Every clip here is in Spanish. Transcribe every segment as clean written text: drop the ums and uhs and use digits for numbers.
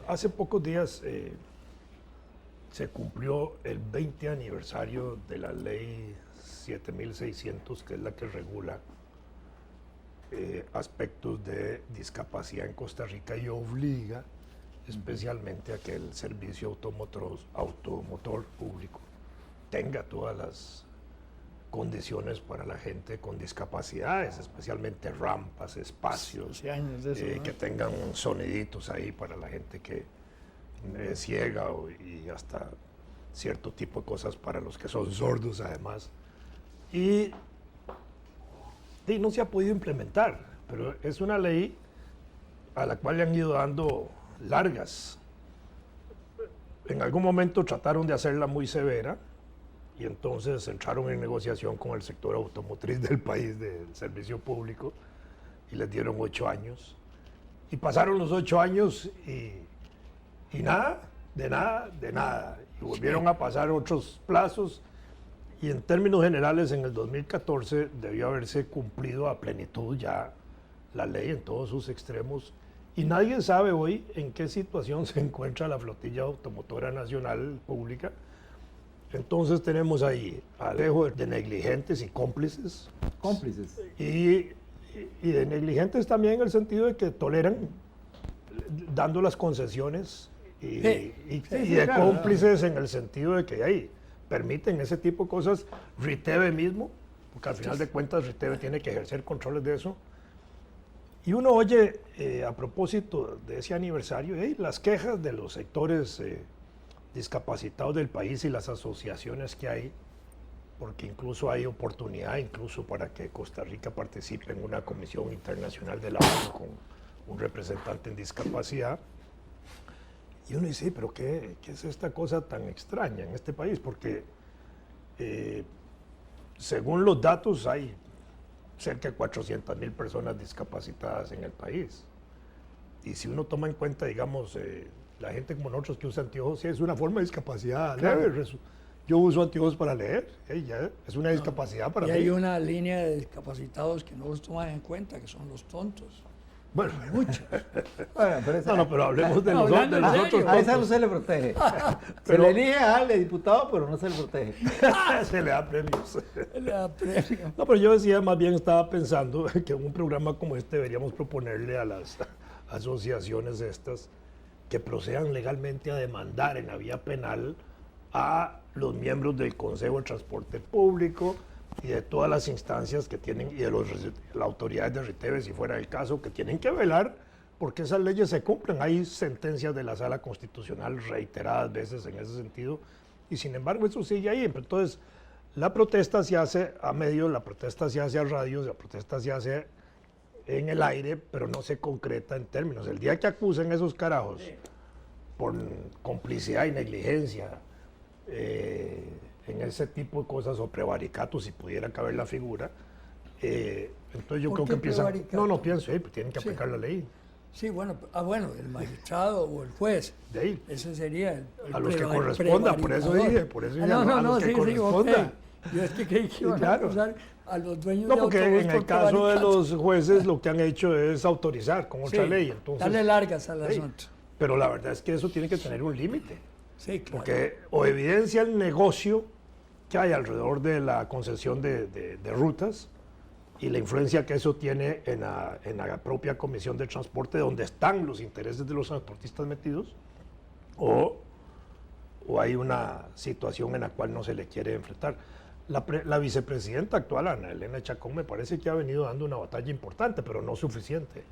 hace pocos días se cumplió el 20 aniversario de la ley 7600, que es la que regula aspectos de discapacidad en Costa Rica y obliga especialmente a que el servicio automotor público tenga todas las condiciones para la gente con discapacidades, especialmente rampas, espacios, que tengan soniditos ahí para la gente que es ciega y hasta cierto tipo de cosas para los que son sordos además. Y no se ha podido implementar, pero es una ley a la cual le han ido dando largas. En algún momento trataron de hacerla muy severa y entonces entraron en negociación con el sector automotriz del país, del servicio público, y les dieron 8 años. Y pasaron los 8 años y nada, de nada. Y volvieron a pasar otros plazos. Y en términos generales, en el 2014 debió haberse cumplido a plenitud ya la ley en todos sus extremos. Y nadie sabe hoy en qué situación se encuentra la flotilla automotora nacional pública. Entonces tenemos ahí alejo de negligentes y cómplices. Cómplices. Y de negligentes también en el sentido de que toleran dando las concesiones y de claro, cómplices en el sentido de que ahí permiten ese tipo de cosas. Riteve mismo, porque al final de cuentas Riteve tiene que ejercer controles de eso. Y uno oye, a propósito de ese aniversario, las quejas de los sectores discapacitados del país y las asociaciones que hay, porque incluso hay oportunidad incluso para que Costa Rica participe en una comisión internacional de la ONU con un representante en discapacidad. Y uno dice, pero ¿qué es esta cosa tan extraña en este país? Porque según los datos hay cerca de 400,000 personas discapacitadas en el país. Y si uno toma en cuenta, digamos, la gente como nosotros que usa anteojos, sí, es una forma de discapacidad leve. Yo uso anteojos para leer, ya es una discapacidad para mí. Y hay una línea de discapacitados que no los toman en cuenta, que son los tontos. Bueno, hay muchos. Bueno, pero hablemos de los otros. A esa no se le protege. Se le elige al diputado, pero no se le protege. Se le da premios. Se le da premio. No, pero yo decía, más bien estaba pensando que en un programa como este deberíamos proponerle a las asociaciones estas que procedan legalmente a demandar en la vía penal a los miembros del Consejo de Transporte Público y de todas las instancias que tienen, y de las autoridades de Riteve, si fuera el caso, que tienen que velar porque esas leyes se cumplan. Hay sentencias de la Sala Constitucional reiteradas veces en ese sentido, y sin embargo eso sigue ahí. Entonces, la protesta se hace a medios, la protesta se hace a radios, la protesta se hace en el aire, pero no se concreta en términos. El día que acusen a esos carajos por complicidad y negligencia, en ese tipo de cosas, o prevaricato, si pudiera caber la figura, entonces yo creo que empiezan... No pienso, pues tienen que aplicar la ley. Sí, bueno, el magistrado o el juez, de ahí. Ese sería a los que corresponda, por eso dije, a los que corresponda. Okay. Yo es que creí que iban a acusar a los dueños de autobús. Porque en el caso de los jueces lo que han hecho es autorizar con otra ley. Entonces, darle largas al asunto. Pero la verdad es que eso tiene que tener un límite. Sí, claro. Porque o evidencia el negocio que hay alrededor de la concesión de rutas y la influencia que eso tiene en la propia Comisión de Transporte, donde están los intereses de los transportistas metidos, o hay una situación en la cual no se le quiere enfrentar. La vicepresidenta actual, Ana Elena Chacón, me parece que ha venido dando una batalla importante, pero no suficiente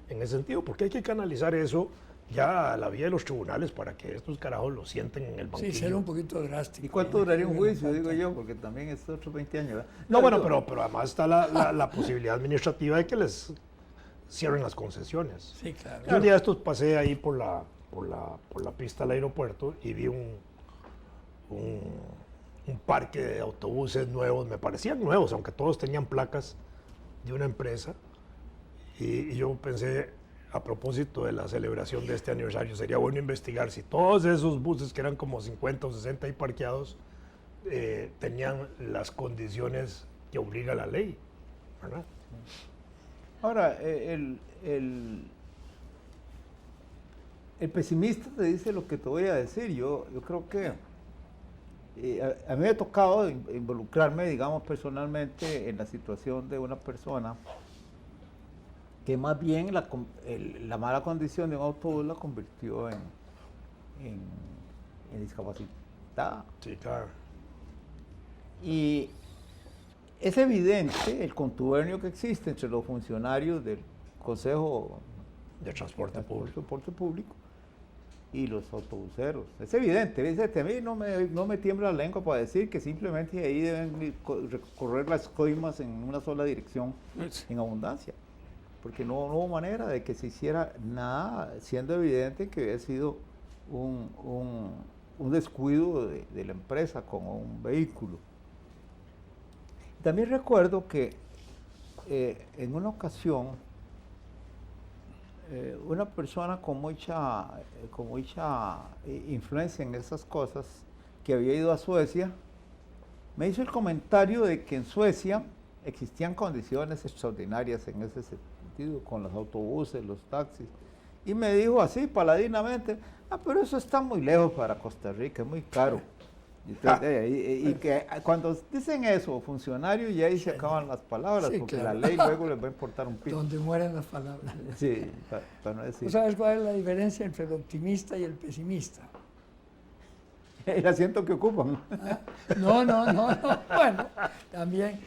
en ese sentido, porque hay que canalizar eso ya a la vía de los tribunales para que estos carajos lo sienten en el banquillo. Sí, ser un poquito drástico. ¿Y cuánto duraría un juicio, digo yo? Porque también es otros 20 años, ¿verdad? No, bueno, pero además está la posibilidad administrativa de que les cierren las concesiones. Sí, claro. Yo un día de estos pasé ahí por la pista del aeropuerto y vi un parque de autobuses nuevos, me parecían nuevos, aunque todos tenían placas de una empresa, y yo pensé, a propósito de la celebración de este aniversario, sería bueno investigar si todos esos buses, que eran como 50 o 60 ahí parqueados, tenían las condiciones que obliga la ley, ¿verdad? Ahora, el pesimista te dice lo que te voy a decir. Yo creo que a mí me ha tocado involucrarme, digamos, personalmente en la situación de una persona que más bien la mala condición de un autobús la convirtió en discapacitada. Sí, claro. Y es evidente el contubernio que existe entre los funcionarios del Consejo De transporte público. Transporte Público y los autobuseros. Es evidente, ¿viste? A mí no me tiembla la lengua para decir que simplemente ahí deben recorrer las coimas en una sola dirección en abundancia. Porque no hubo manera de que se hiciera nada, siendo evidente que había sido un descuido de la empresa con un vehículo. También recuerdo que en una ocasión una persona con mucha influencia en esas cosas, que había ido a Suecia, me hizo el comentario de que en Suecia existían condiciones extraordinarias en ese sentido, con los autobuses, los taxis, y me dijo así, paladinamente, pero eso está muy lejos para Costa Rica, es muy caro. Y que cuando dicen eso, funcionarios, ya ahí se acaban las palabras, Sí, porque claro. la ley luego les va a importar un pito. Donde mueren las palabras. Sí, para no decir. ¿Tú sabes cuál es la diferencia entre el optimista y el pesimista? El asiento que ocupan. No. Bueno, también,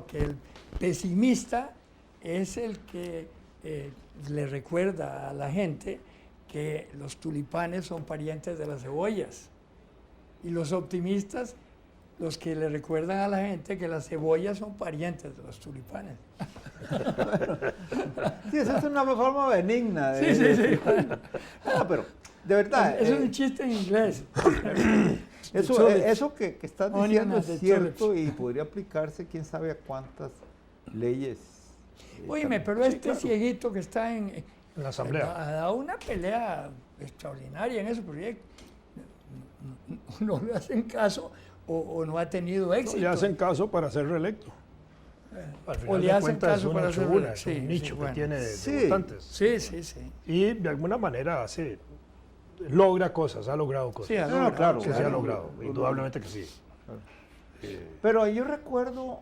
que el pesimista es el que le recuerda a la gente que los tulipanes son parientes de las cebollas. Y los optimistas, los que le recuerdan a la gente que las cebollas son parientes de los tulipanes. Sí, esa es una forma benigna. Sí. No, pero, de verdad. Eso es un chiste en inglés. Eso que estás Onion diciendo and es the cierto tulips. y podría aplicarse quién sabe a cuántas leyes. Óyeme, pero este cieguito que está en En la asamblea. ha dado una pelea extraordinaria en ese proyecto. No le hacen caso o no ha tenido éxito. Le hacen caso para ser reelecto. Al O final le de hacen cuentas caso es para una ser chubula, reelecto. es un Sí, nicho sí, que bueno. tiene de Sí. votantes. Sí. Y de alguna manera logra cosas, ha logrado cosas. Sí, ha No, logrado. claro. Sí, se ha logrado, indudablemente que sí. Pero yo recuerdo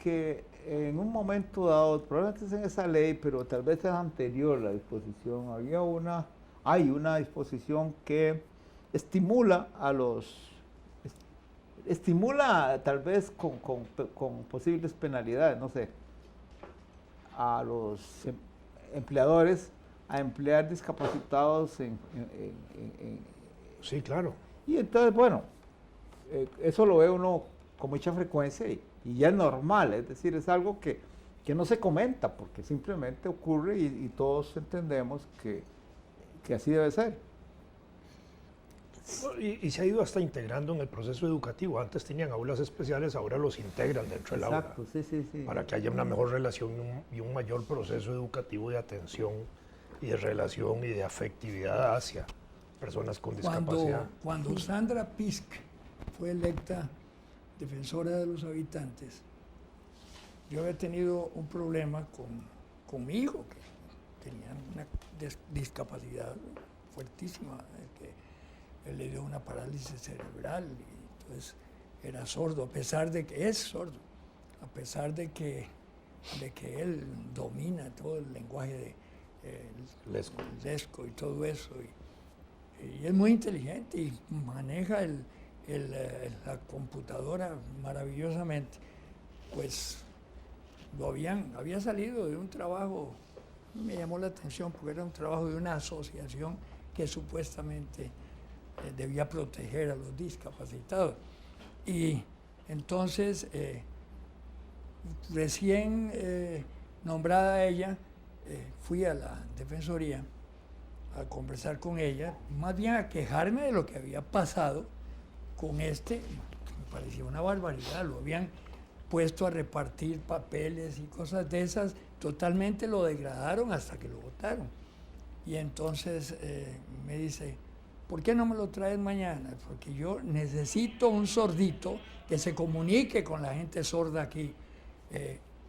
que en un momento dado, probablemente es en esa ley, pero tal vez es anterior la disposición, hay una disposición que estimula tal vez con posibles penalidades, no sé, a los empleadores a emplear discapacitados Sí, claro. y entonces, bueno, eso lo ve uno con mucha frecuencia y ya es normal, es decir, es algo que no se comenta porque simplemente ocurre y todos entendemos que así debe ser. Y se ha ido hasta integrando en el proceso educativo. Antes tenían aulas especiales, ahora los integran dentro del aula. Exacto, sí. Para que haya una mejor relación y un mayor proceso educativo de atención y de relación y de afectividad hacia personas con discapacidad. Cuando Sandra Pisk fue electa defensora de los habitantes, yo había tenido un problema con mi hijo, que tenía una discapacidad fuertísima, que él le dio una parálisis cerebral y entonces era sordo, a pesar de que es sordo, a pesar de que él domina todo el lenguaje de lesco y todo eso, y es muy inteligente y maneja la computadora maravillosamente. Pues había salido de un trabajo, me llamó la atención porque era un trabajo de una asociación que supuestamente debía proteger a los discapacitados. Y entonces, recién nombrada ella, fui a la defensoría a conversar con ella, más bien a quejarme de lo que había pasado con que me parecía una barbaridad. Lo habían puesto a repartir papeles y cosas de esas, totalmente lo degradaron hasta que lo votaron. Y entonces me dice, ¿por qué no me lo traes mañana? Porque yo necesito un sordito que se comunique con la gente sorda aquí,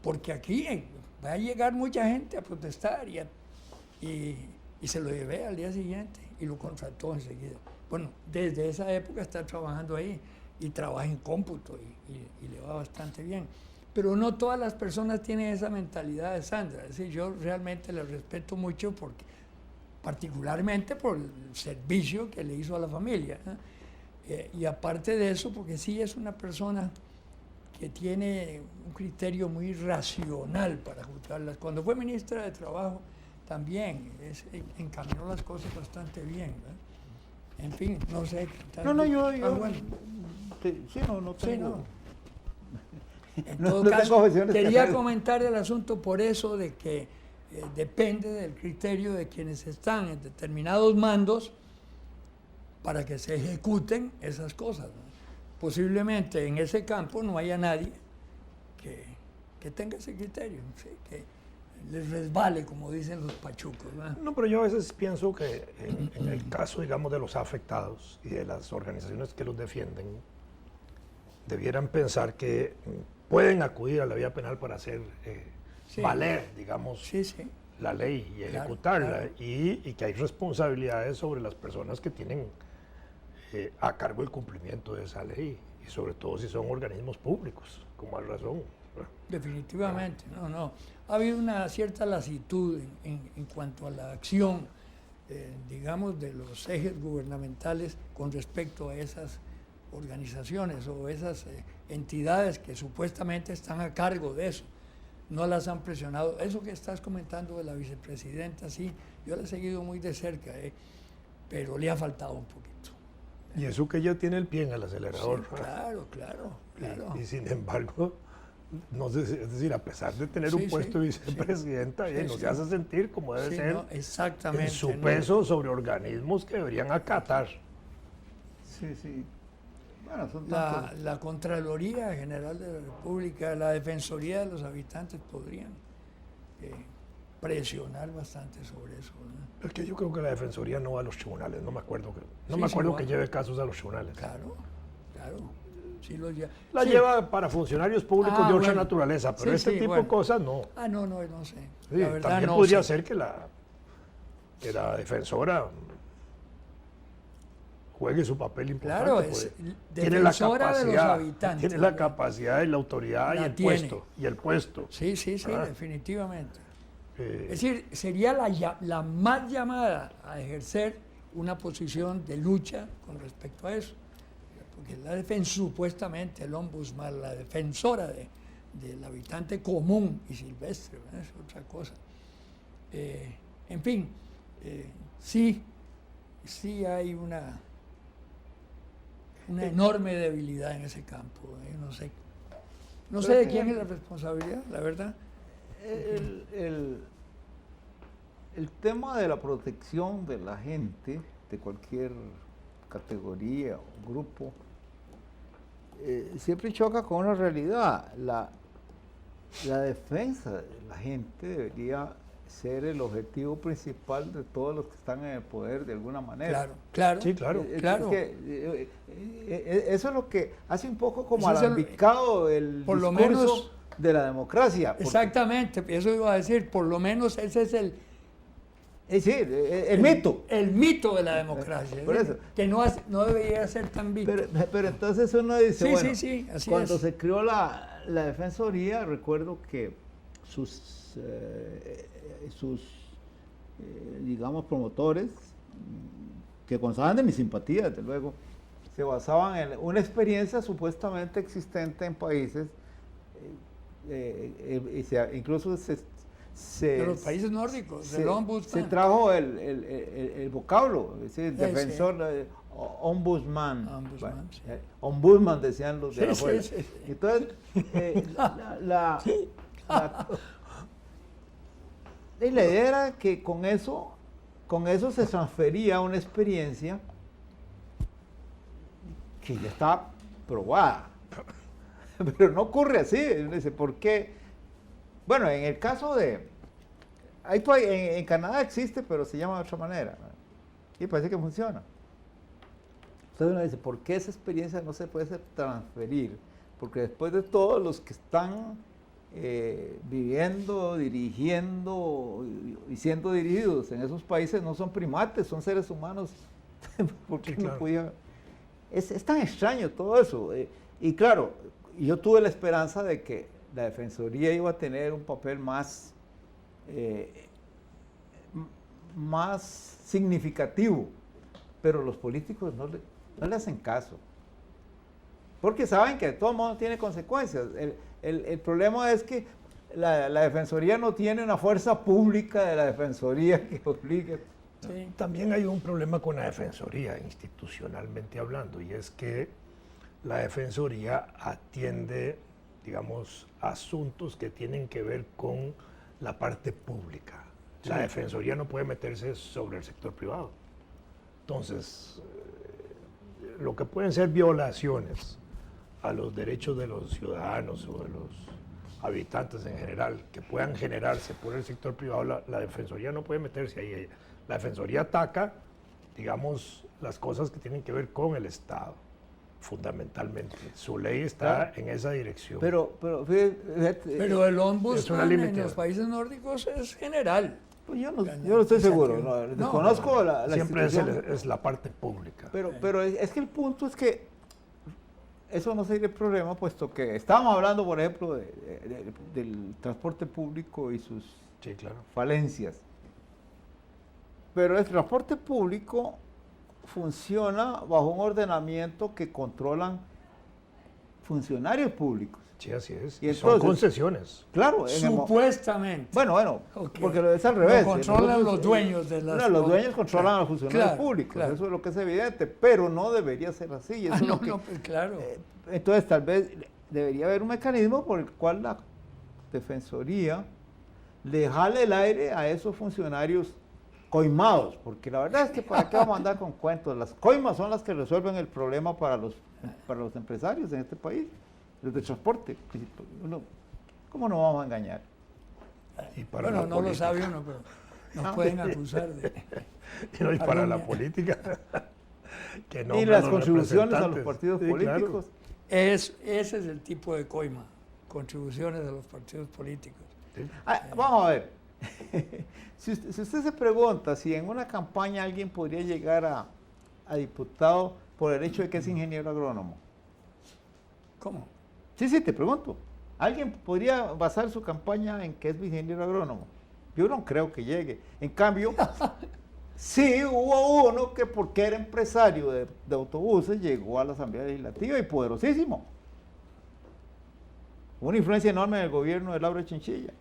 porque aquí va a llegar mucha gente a protestar y Y se lo llevé al día siguiente y lo contrató enseguida. Bueno, desde esa época está trabajando ahí y trabaja en cómputo y le va bastante bien. Pero no todas las personas tienen esa mentalidad de Sandra. Es decir, yo realmente le respeto mucho porque, particularmente por el servicio que le hizo a la familia, ¿eh? Y aparte de eso, porque sí es una persona que tiene un criterio muy racional para juzgarlas. Cuando fue ministra de Trabajo también encaminó las cosas bastante bien, ¿verdad? En fin, no sé. No, yo bueno. sí, no tengo. Sí, no. En No todo tengo caso, objeciones que quería hacer. comentar el asunto por eso de que depende del criterio de quienes están en determinados mandos para que se ejecuten esas cosas, ¿no? Posiblemente en ese campo no haya nadie que tenga ese criterio, ¿sí? Que les resbale, como dicen los pachucos, ¿verdad? No, pero yo a veces pienso que en el caso, digamos, de los afectados y de las organizaciones que los defienden, debieran pensar que pueden acudir a la vía penal para hacer Sí. valer, digamos, Sí, sí. la ley y Claro, ejecutarla, claro. y que hay responsabilidades sobre las personas que tienen a cargo el cumplimiento de esa ley, y sobre todo si son organismos públicos, con más razón. Definitivamente, no. Ha habido una cierta lasitud en cuanto a la acción, digamos, de los ejes gubernamentales con respecto a esas organizaciones o esas entidades que supuestamente están a cargo de eso. No las han presionado. Eso que estás comentando de la vicepresidenta, sí, yo la he seguido muy de cerca, pero le ha faltado un poquito. Y eso que ella tiene el pie en el acelerador. Sí, claro. Y sin embargo, no sé, es decir, a pesar de tener Sí, un puesto de sí, vicepresidenta, sí, no sí. se hace sentir como debe Sí, ser no, exactamente. en su ¿no? peso sobre organismos que deberían acatar. Sí. Bueno, son tantos. La Contraloría General de la República, la Defensoría de los Habitantes podrían presionar bastante sobre eso, ¿no? Es que yo creo que la Defensoría no va a los tribunales, no me acuerdo Sí, que va. lleve casos a los tribunales. Claro. Sí los lleva. La Sí. lleva para funcionarios públicos de otra bueno. naturaleza, pero Sí, este sí, tipo bueno. de cosas no. No sé. Sí, La verdad también no podría sé. ser que la defensora juegue su papel importante. Claro, pues. es Tiene la defensora de los capacidad, habitantes. tiene la capacidad y la autoridad La y el tiene. puesto. Y el puesto. Sí, Ah. definitivamente. Eh, Es decir, sería la más llamada a ejercer una posición de lucha con respecto a eso. Porque supuestamente el ombudsman, la defensora del habitante común y silvestre, ¿verdad? Es otra cosa. En fin, sí hay una enorme debilidad en ese campo. No sé de quién es la responsabilidad, la verdad. El tema de la protección de la gente, de cualquier categoría o grupo, siempre choca con una realidad. La defensa de la gente debería ser el objetivo principal de todos los que están en el poder de alguna manera. Claro. sí, claro. Claro. Eso es lo que hace un poco como Eso es alambicado el por lo discurso menos- de la democracia. porque- Exactamente, eso iba a decir, por lo menos ese es el mito. El mito de la democracia, Por ¿sí? eso. Que no debería ser tan visto. Pero entonces uno dice, Sí, bueno, sí, así cuando es. se creó la Defensoría, recuerdo que sus digamos, promotores, que gozaban de mi simpatía, desde luego, se basaban en una experiencia supuestamente existente en países, incluso De los países nórdicos, del ombudsman. se trajo el vocablo, es decir, Sí, defensor, ombudsman. Ombudsman, sí. Ombudsman decían los de Sí, afuera. sí. Entonces, y la idea era que con eso se transfería una experiencia que ya está probada. Pero no ocurre así. Uno dice, ¿por qué? Bueno, en el caso de... en Canadá existe, pero se llama de otra manera, ¿no? Y parece que funciona. Entonces uno dice, ¿por qué esa experiencia no se puede transferir? Porque después de todo, los que están viviendo, dirigiendo y siendo dirigidos en esos países no son primates, son seres humanos. Porque Sí, claro. no podía... Es tan extraño todo eso. Y claro, yo tuve la esperanza de que la Defensoría iba a tener un papel más significativo, pero los políticos no le hacen caso, porque saben que de todo modo tiene consecuencias. El problema es que la Defensoría no tiene una fuerza pública de la Defensoría que obligue. Sí. También hay un problema con la Defensoría, institucionalmente hablando, y es que la Defensoría atiende, digamos, asuntos que tienen que ver con la parte pública. La Sí. Defensoría no puede meterse sobre el sector privado. Entonces, lo que pueden ser violaciones a los derechos de los ciudadanos o de los habitantes en general, que puedan generarse por el sector privado, la Defensoría no puede meterse ahí. La Defensoría ataca, digamos, las cosas que tienen que ver con el Estado, fundamentalmente. Su ley está en esa dirección. Pero fíjate, Pero el Es una ombudsman en limitación. los países nórdicos es general. pues yo no estoy seguro, No, desconozco la Siempre institución. es la parte pública. Pero es que el punto es que eso no sería el problema, puesto que estábamos hablando, por ejemplo, del transporte público y sus Sí, claro. falencias. Pero el transporte público funciona bajo un ordenamiento que controlan funcionarios públicos. Sí, así es. Y Son entonces- concesiones. Claro, Supuestamente. bueno, Ok. porque lo es al revés. Lo controlan Nosotros- los dueños de las... No, los dueños controlan a los funcionarios Claro, públicos, claro. eso es lo que es evidente, pero no debería ser así. y eso es no, lo que- pues claro. Entonces, tal vez debería haber un mecanismo por el cual la Defensoría le jale el aire a esos funcionarios coimados, porque la verdad es que para qué vamos a andar con cuentos. Las coimas son las que resuelven el problema para los empresarios en este país, los de transporte. ¿Cómo no vamos a engañar? Y para Bueno, la no lo política. sabe uno, pero nos pueden acusar de... Y para la Alguna- política. Que Y nombran las los contribuciones a los representantes. partidos Sí, claro. políticos. Ese es el tipo de coima, contribuciones de los partidos políticos. Sí. Vamos a ver. Si usted se pregunta si en una campaña alguien podría llegar a diputado por el hecho de que es ingeniero agrónomo. ¿Cómo? Sí, te pregunto. ¿Alguien podría basar su campaña en que es ingeniero agrónomo? Yo no creo que llegue. En cambio, sí hubo uno que porque era empresario de autobuses llegó a la Asamblea Legislativa y poderosísimo. Una influencia enorme en el gobierno de Laura Chinchilla.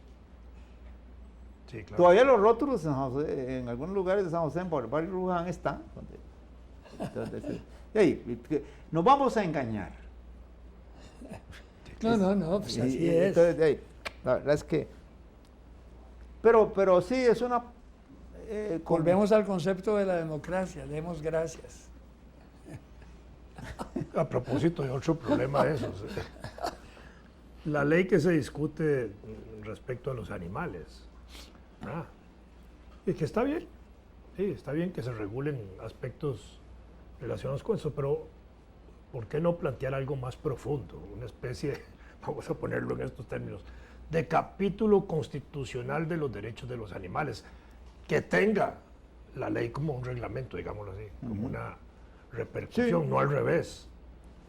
Sí, claro. Todavía los rótulos en, San José, en algunos lugares de San José, en el barrio Luján, están. Nos vamos a engañar. No, pues así Y es. entonces, la verdad es que... Pero sí, es una... Volvemos al concepto de la democracia, demos gracias. A propósito de otro problema de esos. La ley que se discute respecto a los animales. Y que está bien. Sí, está bien que se regulen aspectos relacionados con eso, pero ¿por qué no plantear algo más profundo? Una especie, vamos a ponerlo en estos términos, de capítulo constitucional de los derechos de los animales, que tenga la ley como un reglamento, digámoslo así, como una repercusión, Sí. no al revés,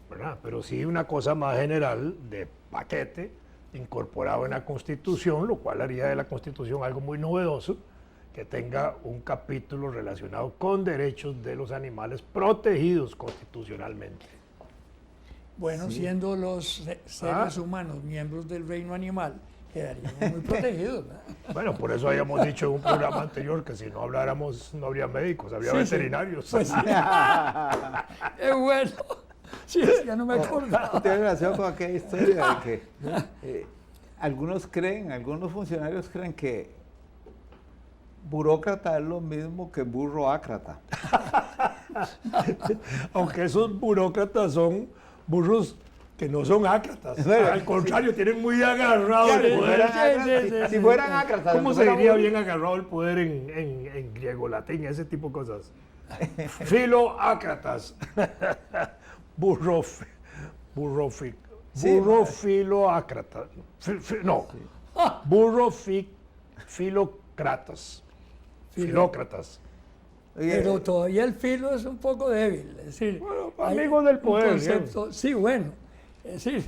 ¿verdad? Pero sí una cosa más general de paquete incorporado en la Constitución, lo cual haría de la Constitución algo muy novedoso, que tenga un capítulo relacionado con derechos de los animales protegidos constitucionalmente. Bueno, Sí. siendo los seres humanos miembros del reino animal, quedaríamos muy protegidos, ¿verdad? Bueno, por eso habíamos dicho en un programa anterior que si no habláramos no habría médicos, habría Sí, sí. veterinarios. Pues sí. ¡Qué bueno! Sí, ya no me acordaba. Tiene relación con aquella historia de que algunos funcionarios creen que burócrata es lo mismo que burro ácrata. Aunque esos burócratas son burros que no son ácratas. Bueno, Al contrario, tienen muy agarrado Claro, el si poder. fueran ácratas, sí, si sí. fueran ácratas, ¿Cómo si se fueran diría burros- bien agarrado el poder en griego, latín, ese tipo de cosas? Filoácratas. Burrofi. Sí, burro filoácrata. No, burro filócratas. Filócratas. Oye, Pero todavía el filo es un poco débil. Es decir, Bueno, hay amigos del un poder, concepto, sí, bueno. Es decir,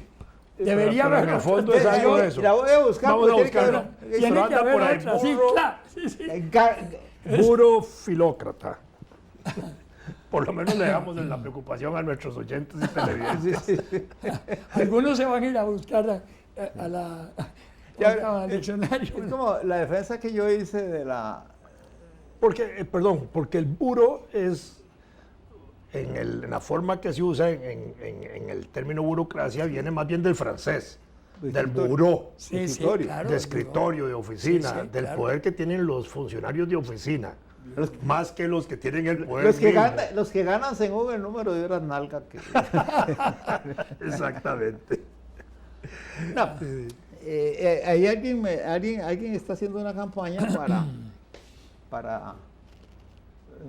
pero debería en haber el otra fondo es algo de eso. la voy a buscar. Vamos a porque tiene que buscarlo. haber- Tiene Pero que anda haber por ahí, otra, sí, burro. claro. Sí, sí. Puro filócrata. Por lo menos le damos la preocupación a nuestros oyentes y televidentes. Algunos se van a ir a buscar a la Ya, al diccionario. Es como la defensa que yo hice de la... Porque, porque el buro es, en la forma que se usa en el término burocracia, viene más bien del francés, del escritorio. buró, Sí, sí, escritorio, claro. de escritorio, de oficina, Sí, sí, del claro. poder que tienen los funcionarios de oficina, más que los que tienen el poder Los que, mismo. los que ganan según el número de horas nalga que... Exactamente. No, ahí alguien está haciendo una campaña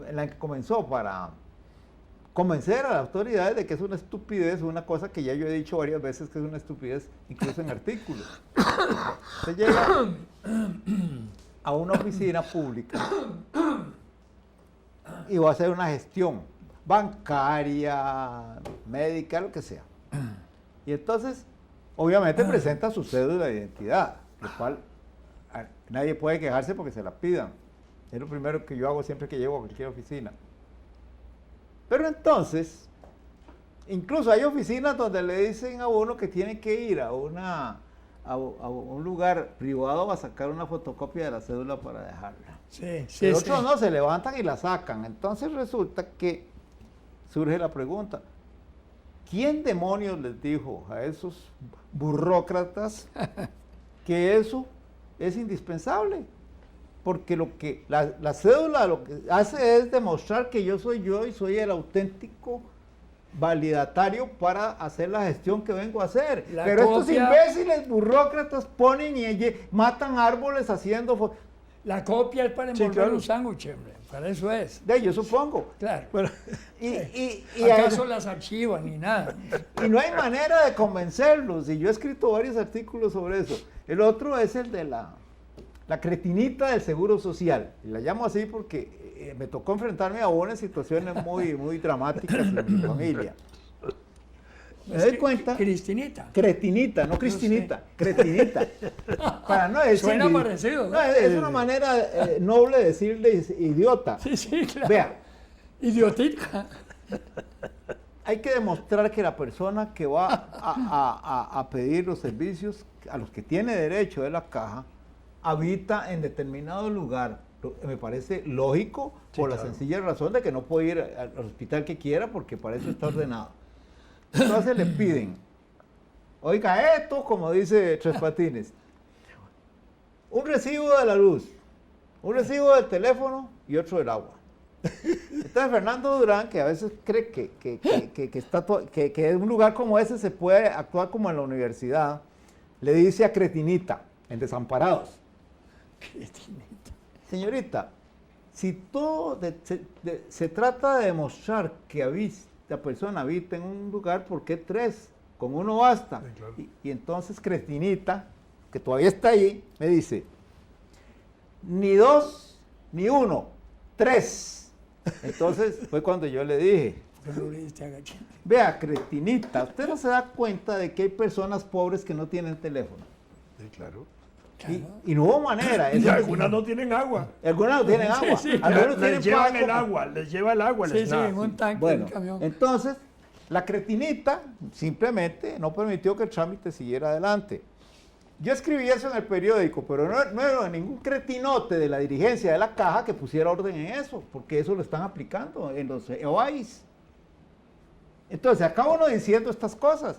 en la que comenzó para convencer a las autoridades de que es una estupidez, una cosa que ya yo he dicho varias veces que es una estupidez, incluso en artículos. Se llega a una oficina pública y va a hacer una gestión bancaria, médica, lo que sea. Y entonces, obviamente presenta su cédula de identidad, lo cual nadie puede quejarse porque se la pidan. Es lo primero que yo hago siempre que llego a cualquier oficina. Pero entonces, incluso hay oficinas donde le dicen a uno que tiene que ir a un lugar privado a sacar una fotocopia de la cédula para dejarla. Sí, sí, Pero sí. otros no, se levantan y la sacan. Entonces resulta que surge la pregunta, ¿quién demonios les dijo a esos burócratas que eso es indispensable? Porque la cédula lo que hace es demostrar que yo soy yo y soy el auténtico validatario para hacer la gestión que vengo a hacer. La Pero estos copia- imbéciles burócratas ponen y matan árboles haciendo... La copia es para envolver claro. un sándwich, hombre. Para eso es. De yo supongo. Claro. Y ¿Acaso las archivan ni nada? y no hay manera de convencerlos. Y yo he escrito varios artículos sobre eso. El otro es el de la cretinita del Seguro Social. Y la llamo así porque me tocó enfrentarme a una situaciones muy, muy dramáticas en mi familia. Me doy cuenta... Cristinita. Cretinita, no Cristinita, cretinita. Para no decir... Suena parecido, ¿no? No, es una manera noble de decirle idiota. Sí, sí, claro. Vea, Idiotita. hay que demostrar que la persona que va a pedir los servicios a los que tiene derecho de la caja habita en determinado lugar. Me parece lógico por la sencilla razón de que no puede ir al hospital que quiera porque para eso está ordenado. Entonces le piden, oiga esto, como dice Tres Patines, un recibo de la luz, un recibo del teléfono y otro del agua. Entonces Fernando Durán, que a veces cree que en un lugar como ese se puede actuar como en la universidad, le dice a Cretinita, en Desamparados, señorita, si todo se trata de demostrar que la persona habita en un lugar, ¿por qué tres? Con uno basta. Sí, claro. Y entonces Cretinita, que todavía está ahí, me dice, ni dos, ni uno, tres. Entonces fue cuando yo le dije, Pero le diste agachar. vea, Cretinita, usted no se da cuenta de que hay personas pobres que no tienen teléfono. Sí, claro. Y no hubo manera. Y eso- algunas no tienen agua. algunas no tienen agua. Sí, sí. Algunos tienen Les llevan el pago. agua, les lleva el agua. Sí, les sí, da. en un tanque, Bueno, un camión. entonces, la Cretinita simplemente no permitió que el trámite siguiera adelante. Yo escribí eso en el periódico, pero no era ningún cretinote de la dirigencia de la caja que pusiera orden en eso, porque eso lo están aplicando en los EOAIs. Entonces, acaba uno diciendo estas cosas.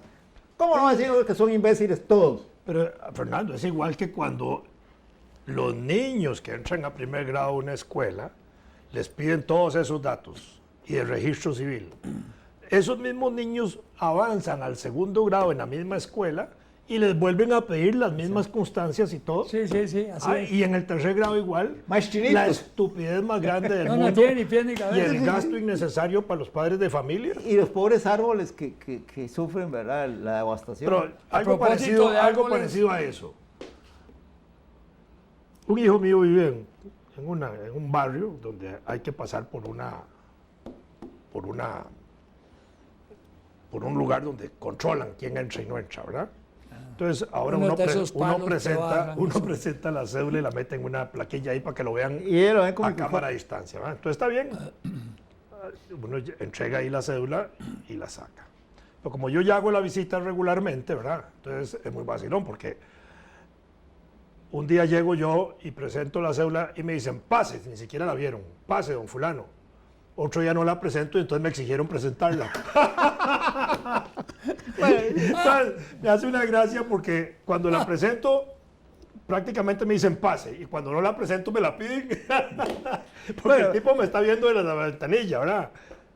¿Cómo no decir que son imbéciles todos? Pero, Fernando, es igual que cuando los niños que entran a primer grado a una escuela les piden todos esos datos y el registro civil. Esos mismos niños avanzan al segundo grado en la misma escuela y les vuelven a pedir las mismas constancias y todo. Sí, sí, sí, así es. Y en el tercer grado igual, Más chinitos. la estupidez más grande del No, mundo no tiene ni pie ni y cabeza. el gasto innecesario para los padres de familia. Y los pobres árboles que sufren, ¿verdad? La devastación. Pero algo propósito de algo árboles- parecido a eso. Un hijo mío vive en un barrio donde hay que pasar por un lugar donde controlan quién entra y no entra, ¿verdad? Entonces ahora Uno uno, de esos palos que bajan, uno sí. presenta la cédula y la mete en una plaquilla ahí para que lo vean Y ellos lo ven como a que cámara a fue- distancia, ¿verdad? Entonces está bien. Uno entrega ahí la cédula y la saca. Pero como yo ya hago la visita regularmente, ¿verdad? Entonces es muy vacilón porque un día llego yo y presento la cédula y me dicen, pase, ni siquiera la vieron, pase, don fulano. Otro día no la presento y entonces me exigieron presentarla. Entonces, me hace una gracia porque cuando la presento, prácticamente me dicen pase, y cuando no la presento me la piden. Porque Bueno. el tipo me está viendo de la ventanilla, ¿verdad?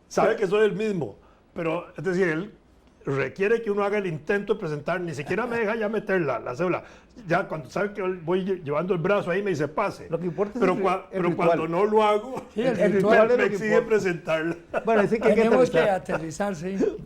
Sabe que soy el mismo, pero es decir, él requiere que uno haga el intento de presentar, ni siquiera me deja ya meter la cédula. Ya cuando sabe que voy llevando el brazo ahí me dice pase. Lo que importa es pero el pero ritual. cuando no lo hago, Sí, el el ritual es me lo que exige importa. presentarla. Bueno, así que hay que Tenemos que aterrizar. aterrizar, sí.